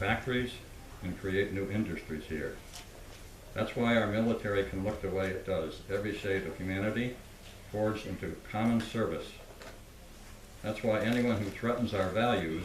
factories and create new industries here. That's why our military can look the way it does, every shade of humanity forged into common service. That's why anyone who threatens our values,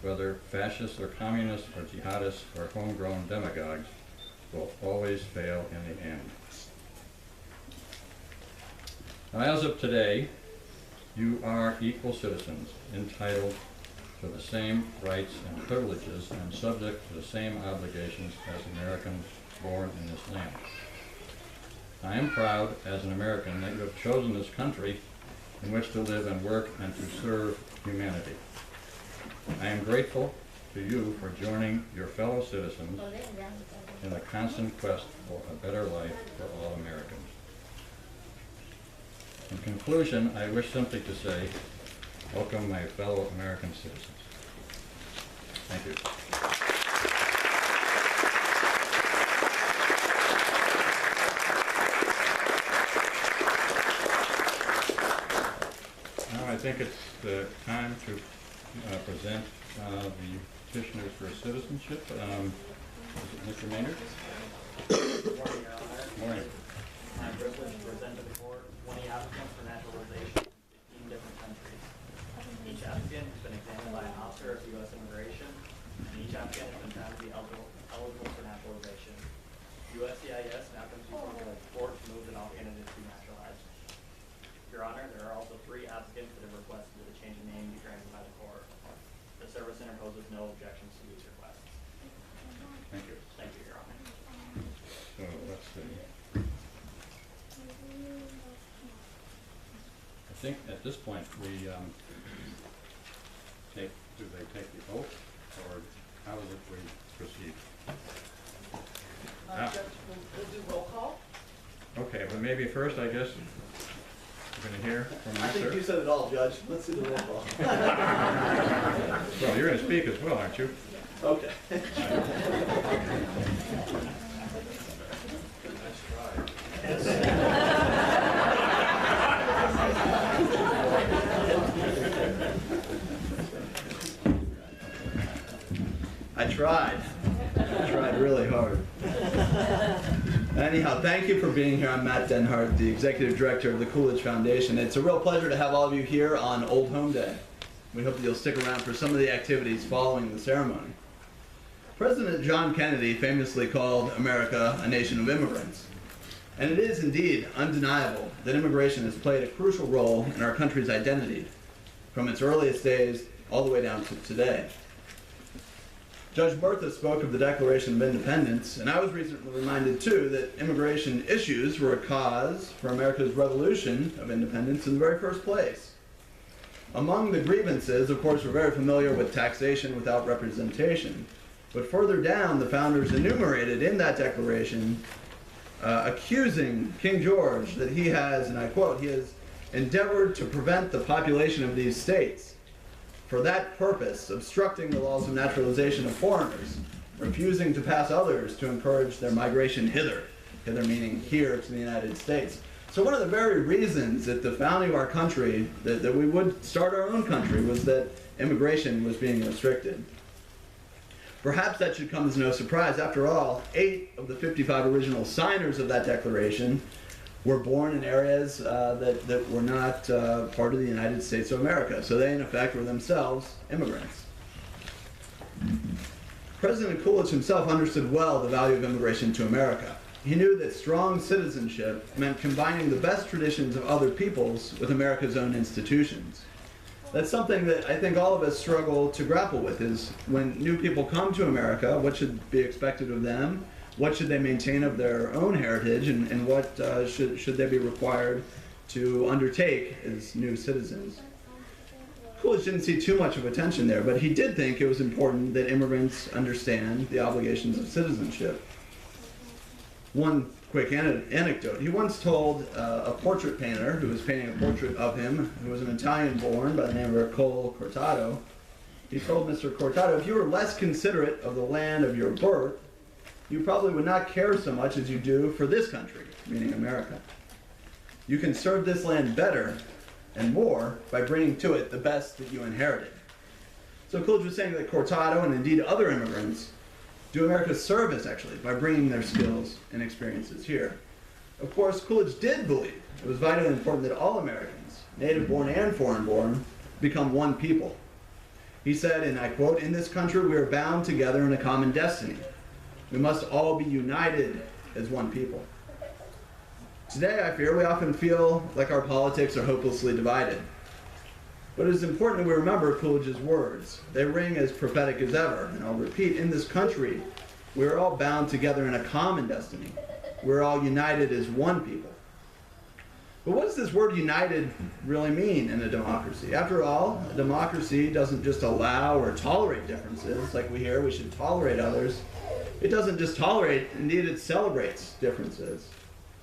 whether fascists or communists or jihadists or homegrown demagogues, will always fail in the end. Now, as of today, you are equal citizens, entitled to the same rights and privileges and subject to the same obligations as Americans born in this land. I am proud as an American that you have chosen this country in which to live and work and to serve humanity. I am grateful to you for joining your fellow citizens in the constant quest for a better life for all Americans. In conclusion, I wish simply to say, welcome my fellow American citizens. Thank you. Now I think it's the time to present the petitioners for citizenship. Is it Mr. Maynard? Good morning, Your Honor. Morning. I'm privileged to present to the court 20 applicants for naturalization in 15 different countries. Each applicant has been examined by an officer of U.S. Immigration, and each applicant has been found to be eligible for naturalization. USCIS now comes before the court to move that all candidates be naturalized. Your Honor, there are also 3 applicants that have requested that a change of name be granted by the court. The service interposes no objections to these requests. Thank you. Thank you, Your Honor. So let's see. I think at this point we do they take the oath, or how is it we proceed? Judge, we'll do roll call. Okay, but maybe first, I guess, we're going to hear from you, I think sir. you said it all, Judge. Let's do the roll call. Well, you're going to speak as well, aren't you? Okay. I tried really hard. Anyhow, thank you for being here. I'm Matt Denhart, the Executive Director of the Coolidge Foundation. It's a real pleasure to have all of you here on Old Home Day. We hope that you'll stick around for some of the activities following the ceremony. President John Kennedy famously called America a nation of immigrants. And it is indeed undeniable that immigration has played a crucial role in our country's identity, from its earliest days all the way down to today. Judge Bertha spoke of the Declaration of Independence, and I was recently reminded too that immigration issues were a cause for America's revolution of independence in the very first place. Among the grievances, of course, we're very familiar with taxation without representation, but further down, the founders enumerated in that declaration accusing King George that he has, and I quote, he has endeavored to prevent the population of these states, for that purpose, obstructing the laws of naturalization of foreigners, refusing to pass others to encourage their migration hither meaning here to the United States. So one of the very reasons that the founding of our country, that we would start our own country, was that immigration was being restricted. Perhaps that should come as no surprise. After all, 8 of the 55 original signers of that declaration were born in areas that were not part of the United States of America. So they, in effect, were themselves immigrants. President Coolidge himself understood well the value of immigration to America. He knew that strong citizenship meant combining the best traditions of other peoples with America's own institutions. That's something that I think all of us struggle to grapple with, is when new people come to America, what should be expected of them? What should they maintain of their own heritage, and what should they be required to undertake as new citizens? Coolidge didn't see too much of attention there, but he did think it was important that immigrants understand the obligations of citizenship. One quick anecdote. He once told a portrait painter who was painting a portrait of him, who was an Italian-born by the name of Ercole Cortado, he told Mr. Cortado, if you were less considerate of the land of your birth, you probably would not care so much as you do for this country, meaning America. You can serve this land better and more by bringing to it the best that you inherited. So Coolidge was saying that Cortado, and indeed other immigrants, do America service, actually, by bringing their skills and experiences here. Of course, Coolidge did believe it was vitally important that all Americans, native-born and foreign-born, become one people. He said, and I quote, "In this country we are bound together in a common destiny. We must all be united as one people." Today, I fear, we often feel like our politics are hopelessly divided. But it is important that we remember Coolidge's words. They ring as prophetic as ever. And I'll repeat, in this country, we are all bound together in a common destiny. We're all united as one people. But what does this word united really mean in a democracy? After all, a democracy doesn't just allow or tolerate differences, like we hear we should tolerate others. It doesn't just tolerate, indeed it celebrates differences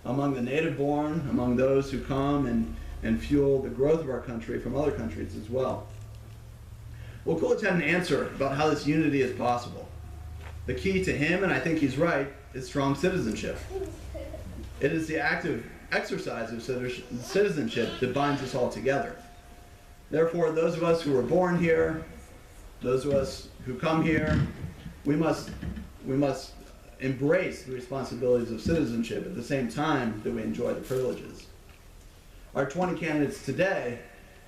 among the native-born, among those who come and fuel the growth of our country from other countries as well. Well, Coolidge had an answer about how this unity is possible. The key to him, and I think he's right, is strong citizenship. It is the active exercise of citizenship that binds us all together. Therefore, those of us who were born here, those of us who come here, we must embrace the responsibilities of citizenship at the same time that we enjoy the privileges. Our 20 candidates today,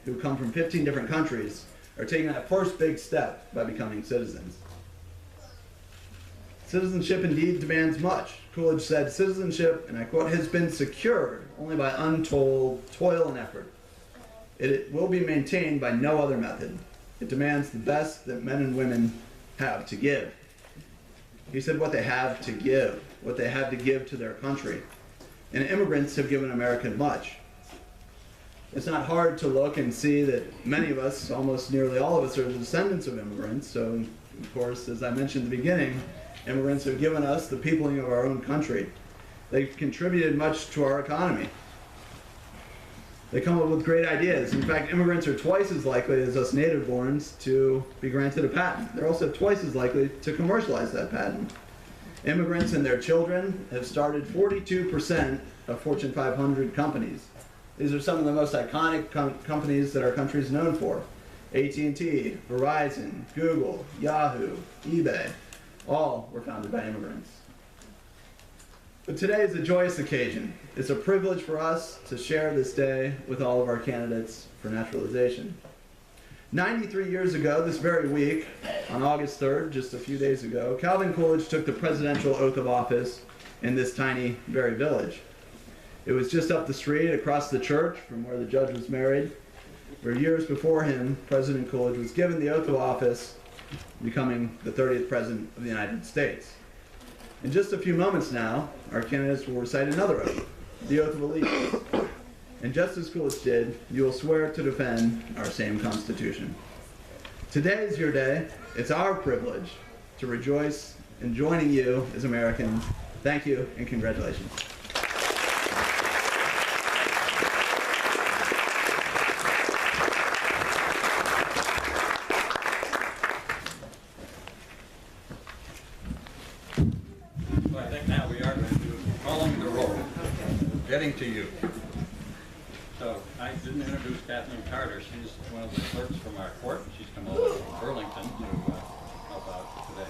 who come from 15 different countries, are taking that first big step by becoming citizens. Citizenship indeed demands much. Coolidge said, "Citizenship," and I quote, "has been secured only by untold toil and effort. It will be maintained by no other method. It demands the best that men and women have to give." He said what they have to give to their country. And immigrants have given America much. It's not hard to look and see that many of us, almost nearly all of us, are the descendants of immigrants. So, of course, as I mentioned at the beginning, immigrants have given us the peopling of our own country. They've contributed much to our economy. They come up with great ideas. In fact, immigrants are twice as likely as us native-borns to be granted a patent. They're also twice as likely to commercialize that patent. Immigrants and their children have started 42% of Fortune 500 companies. These are some of the most iconic companies that our country is known for. AT&T, Verizon, Google, Yahoo, eBay, all were founded by immigrants. But today is a joyous occasion. It's a privilege for us to share this day with all of our candidates for naturalization. 93 years ago, this very week, on August 3rd, just a few days ago, Calvin Coolidge took the presidential oath of office in this tiny, very village. It was just up the street, across the church from where the judge was married, where years before him, President Coolidge was given the oath of office, becoming the 30th President of the United States. In just a few moments now, our candidates will recite another oath, the oath of allegiance. And just as Coolidge did, you will swear to defend our same Constitution. Today is your day. It's our privilege to rejoice in joining you as Americans. Thank you and congratulations. So I think now we are going to do calling the roll, getting to you. So I didn't introduce Kathleen Carter. She's one of the clerks from our court. She's come over from Burlington to help out today.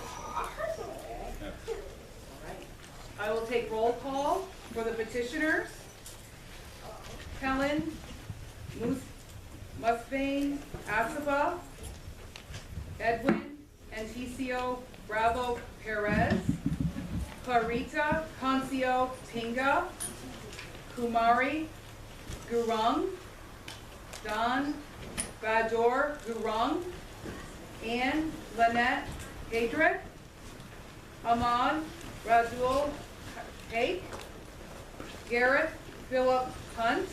Yeah. I will take roll call for the petitioners. Helen Musbane Asaba, Edwin Anticio Bravo Perez, Clarita Concio Tinga, Kumari Gurung, Don Bador Gurung, Anne Lynette Hedrick, Ahmad Razul Haque, Gareth Philip Hunt,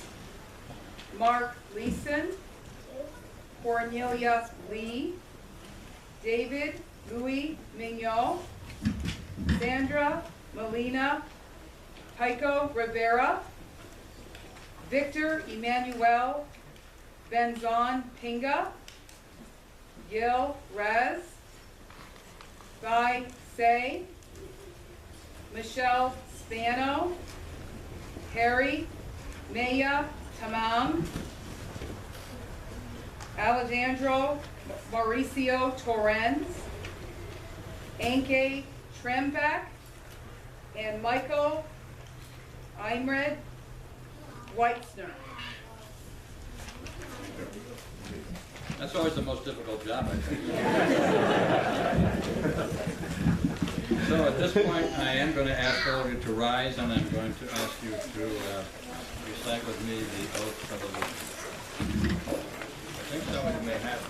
Mark Leeson, Cornelia Lee, David Louis Mignot, Sandra Molina Pico Rivera, Victor Emmanuel Benzon Pinga, Gil Rez, Bai Say, Michelle Spano, Harry Maya Tamam, Alejandro Mauricio Torrens, Enke Trembeck and Michael Imred Weitzner. That's always the most difficult job, I think. So at this point, I am going to ask all of you to rise, and I'm going to ask you to recite with me the oath of allegiance. I think some of you may have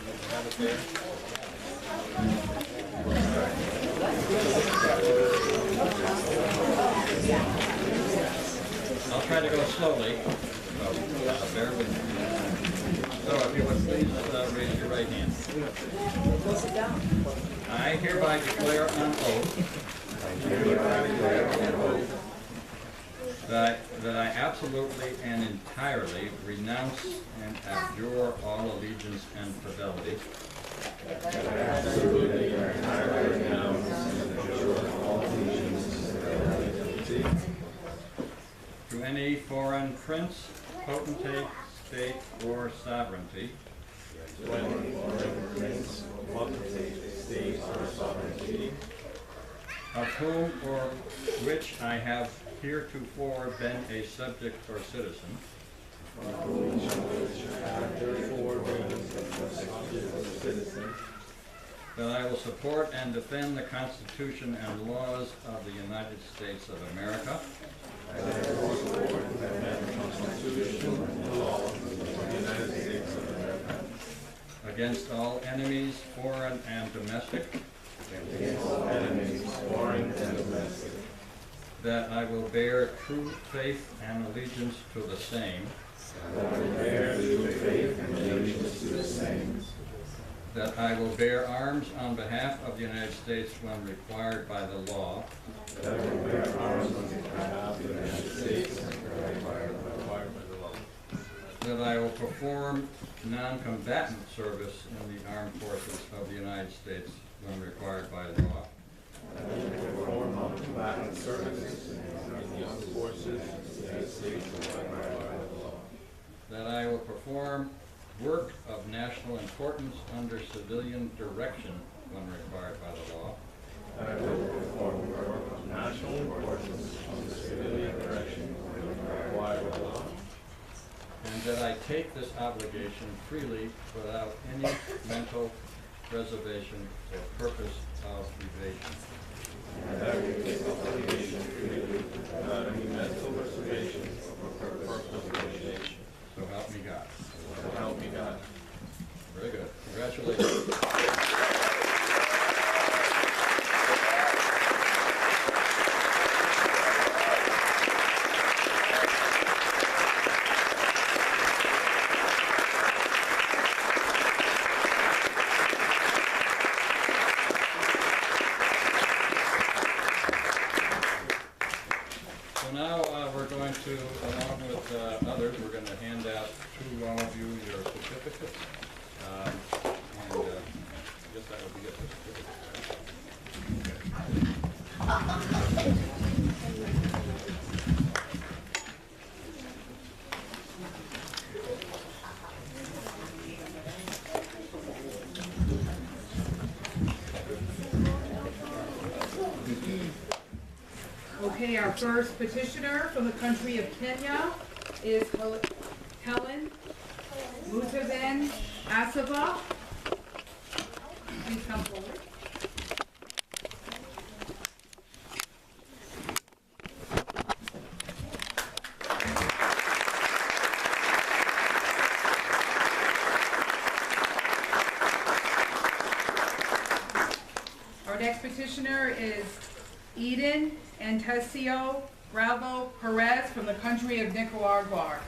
it there. I'll try to go slowly, so bear with me. So if you would please raise your right hand. I hereby declare on oath that I absolutely and entirely renounce and abjure all allegiance and fidelity to any foreign prince, potentate, state, or sovereignty, of whom or which I have heretofore been a subject or citizen, that I will support and defend the Constitution and laws of the United States of America, against all enemies, foreign and domestic, that I will bear true faith and allegiance to the same, that I will bear arms on behalf of the United States when required by the law, that I will perform non-combatant service in the armed forces of the United States when required by law, that I will perform work of national importance under civilian direction when required by the law, and that I take this obligation freely without any mental reservation or purpose of evasion. So help me God. So help me God. Very good. Congratulations. Along with others, we're going to hand out to all of you your certificates. And I guess that would be it for certificates. Okay, our first petitioner from the country of Kenya is Helen Mutaben Asaba. Please come forward. Our next petitioner is Eden Antesio Bravo Perez from the country of Nicaragua.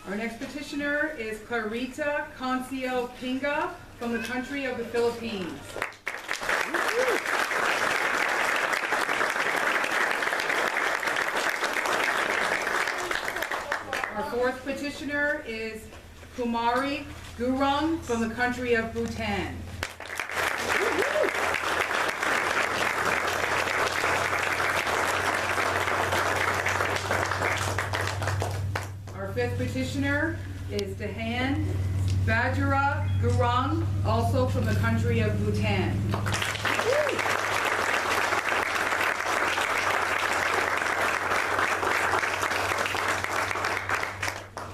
Our next petitioner is Clarita Concio Pinga from the country of the Philippines. Our fourth petitioner is Kumari Gurung from the country of Bhutan. 5th petitioner is Dehan Bajara Gurung, also from the country of Bhutan.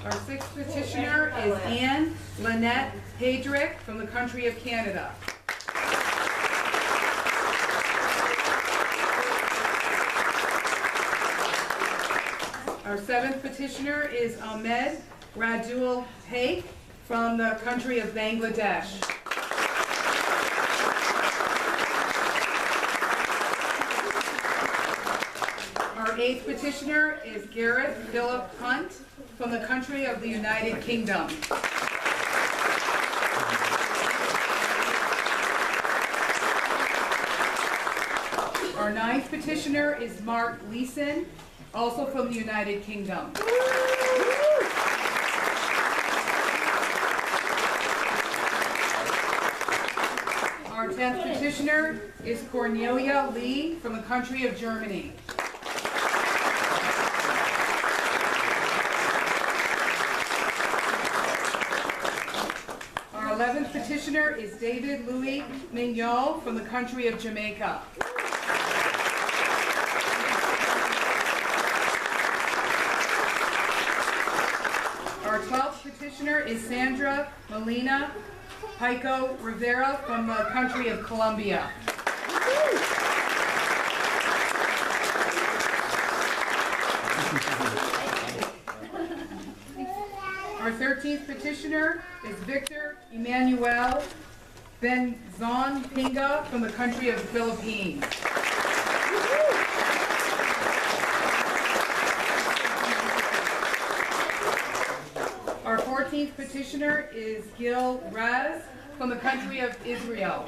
Our 6th petitioner is Anne Lynette Hedrick from the country of Canada. Our 7th petitioner is Ahmed Radul Haque from the country of Bangladesh. Our 8th petitioner is Garrett Philip Hunt from the country of the United Kingdom. Our 9th petitioner is Mark Leeson, also from the United Kingdom. Our 10th petitioner is Cornelia Lee from the country of Germany. Our 11th petitioner is David Louis Mignol from the country of Jamaica. Our 12th petitioner is Sandra Melina Pico Rivera from the country of Colombia. Our 13th petitioner is Victor Emmanuel Benzon Pinga from the country of the Philippines. Our 14th petitioner is Gil Raz from the country of Israel.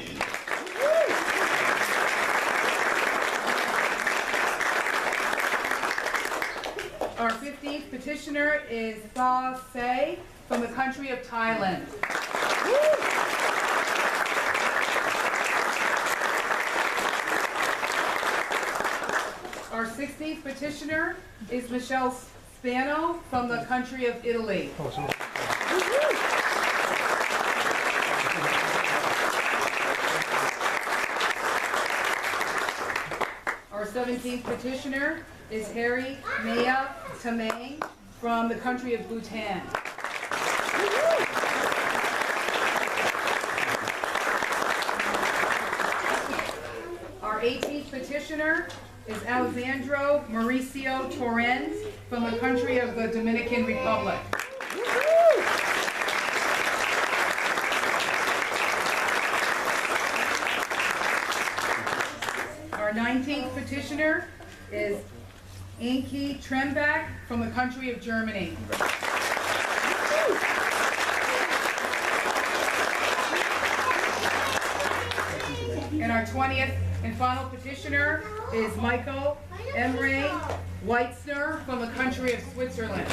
Our 15th petitioner is Tha Se from the country of Thailand. Our 16th petitioner is Michelle Spano from the country of Italy. Our 17th petitioner is Harry Maya Tamang from the country of Bhutan. Our 18th petitioner is Alexandro Mauricio Torrens from the country of the Dominican Republic. Our 19th petitioner is Anki Trembach from the country of Germany. And our 20th and final petitioner is Michael Emre Weitzner from the country of Switzerland.